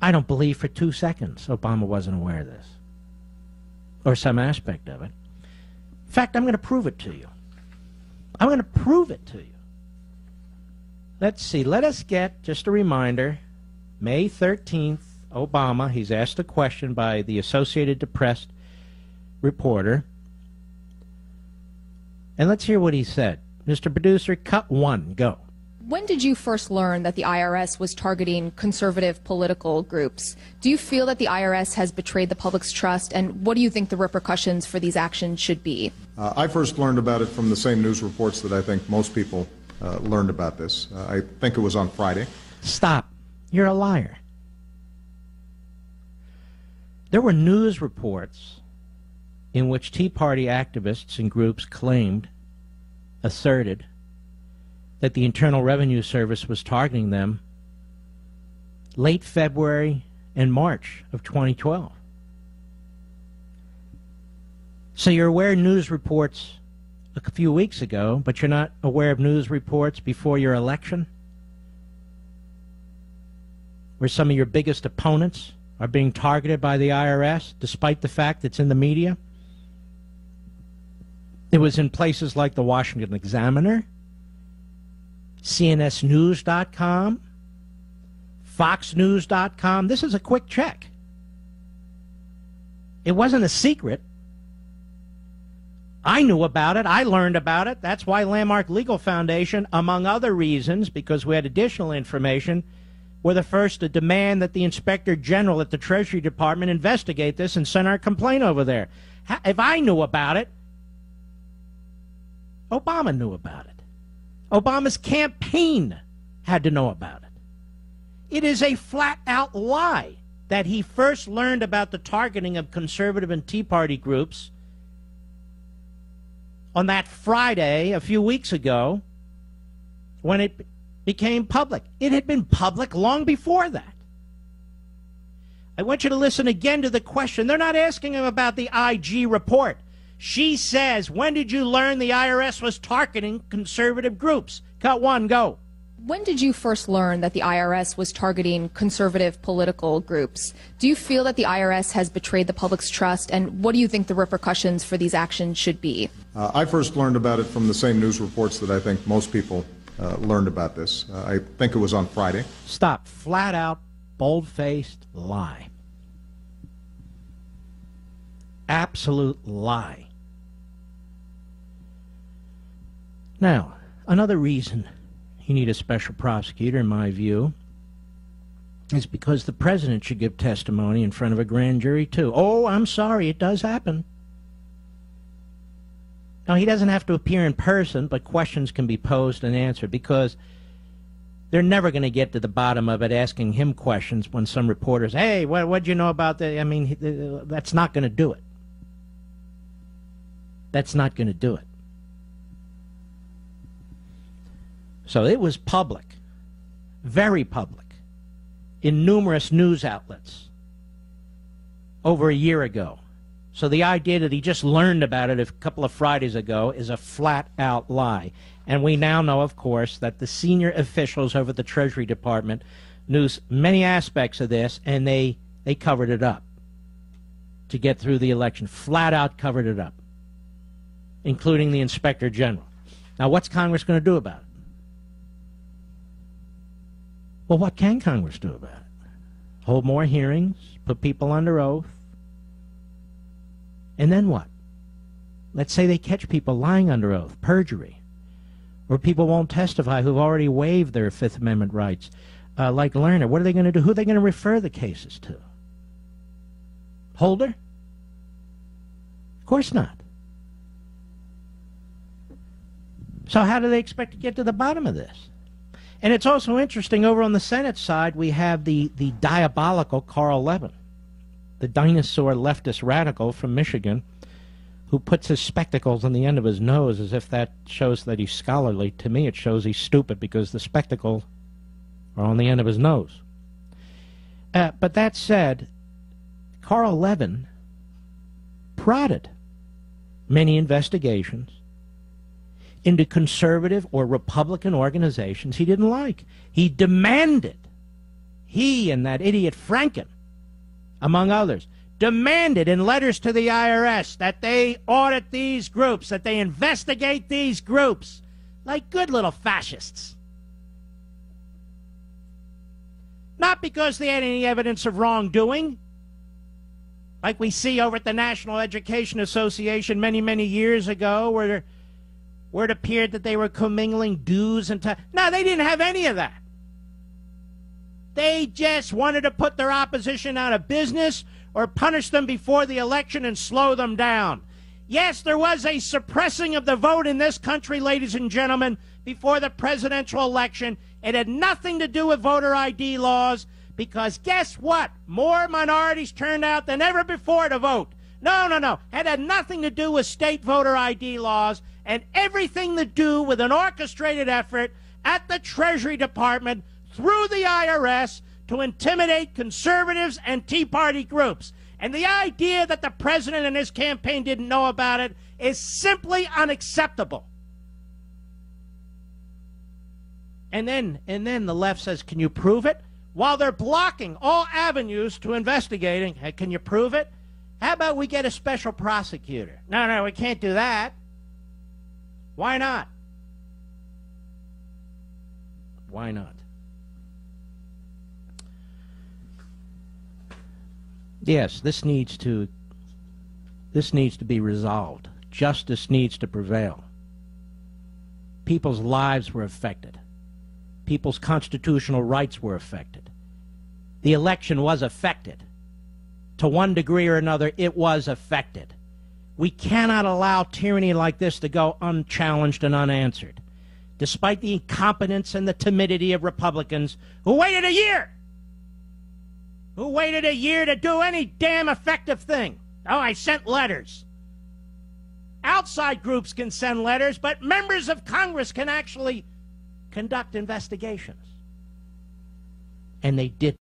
I don't believe for 2 seconds Obama wasn't aware of this, or some aspect of it. In fact, I'm going to prove it to you. I'm going to prove it to you. Let's see. Let us get, just a reminder, May 13th, Obama, he's asked a question by the Associated Press reporter. And let's hear what he said. Mr. Producer, cut one. Go. When did you first learn that the IRS was targeting conservative political groups? Do you feel that the IRS has betrayed the public's trust, and what do you think the repercussions for these actions should be? I first learned about it from the same news reports that I think most people learned about this. I think it was on Friday. Stop. You're a liar. There were news reports in which Tea Party activists and groups asserted, that the Internal Revenue Service was targeting them late February and March of 2012. So you're aware of news reports a few weeks ago, but you're not aware of news reports before your election, where some of your biggest opponents are being targeted by the IRS, despite the fact it's in the media. It was in places like the Washington Examiner, CNSnews.com, FoxNews.com. This is a quick check. It wasn't a secret. I knew about it. I learned about it. That's why Landmark Legal Foundation, among other reasons, because we had additional information, were the first to demand that the Inspector General at the Treasury Department investigate this and send our complaint over there. If I knew about it, Obama knew about it. Obama's campaign had to know about it. It is a flat-out lie that he first learned about the targeting of conservative and Tea Party groups on that Friday a few weeks ago when it became public. It had been public long before that. I want you to listen again to the question. They're not asking him about the IG report. She says, when did you learn the IRS was targeting conservative groups? Cut one, go. When did you first learn that the IRS was targeting conservative political groups? Do you feel that the IRS has betrayed the public's trust, and what do you think the repercussions for these actions should be? I first learned about it from the same news reports that I think most people learned about this. I think it was on Friday. Stop. Flat out, bold-faced lie. Absolute lie. Now, another reason you need a special prosecutor, in my view, is because the president should give testimony in front of a grand jury, too. Oh, I'm sorry, it does happen. Now, he doesn't have to appear in person, but questions can be posed and answered, because they're never going to get to the bottom of it asking him questions when some reporters, hey, what'd you know about that? I mean, that's not going to do it. That's not going to do it. So it was public, very public, in numerous news outlets over a year ago. So the idea that he just learned about it a couple of Fridays ago is a flat-out lie. And we now know, of course, that the senior officials over the Treasury Department knew many aspects of this, and they covered it up to get through the election. Flat-out covered it up, including the Inspector General. Now, what's Congress going to do about it? Well, what can Congress do about it? Hold more hearings, put people under oath, and then what? Let's say they catch people lying under oath, perjury, or people won't testify who've already waived their Fifth Amendment rights, like Lerner. What are they going to do? Who are they going to refer the cases to? Holder? Of course not. So how do they expect to get to the bottom of this? And it's also interesting, over on the Senate side, we have the diabolical Carl Levin, the dinosaur leftist radical from Michigan, who puts his spectacles on the end of his nose as if that shows that he's scholarly. To me, it shows he's stupid because the spectacles are on the end of his nose. But that said, Carl Levin prodded many investigations into conservative or Republican organizations he didn't like. He demanded he and that idiot Franken, among others, demanded in letters to the IRS that they audit these groups, that they investigate these groups like good little fascists. Not because they had any evidence of wrongdoing, like we see over at the National Education Association many, many years ago, where it appeared that they were commingling dues and time. No, they didn't have any of that. They just wanted to put their opposition out of business or punish them before the election and slow them down. Yes, there was a suppressing of the vote in this country, ladies and gentlemen, before the presidential election. It had nothing to do with voter ID laws, because guess what? More minorities turned out than ever before to vote. No. It had nothing to do with state voter ID laws, and everything to do with an orchestrated effort at the Treasury Department through the IRS to intimidate conservatives and Tea Party groups. And the idea that the president and his campaign didn't know about it is simply unacceptable. And then the left says, can you prove it? While they're blocking all avenues to investigating, hey, can you prove it? How about we get a special prosecutor? No, we can't do that. Why not? Why not? Yes, this needs to be resolved. Justice needs to prevail. People's lives were affected. People's constitutional rights were affected. The election was affected. To one degree or another, it was affected. We cannot allow tyranny like this to go unchallenged and unanswered, despite the incompetence and the timidity of Republicans who waited a year. Who waited a year to do any damn effective thing. Oh, I sent letters. Outside groups can send letters, but members of Congress can actually conduct investigations. And they did.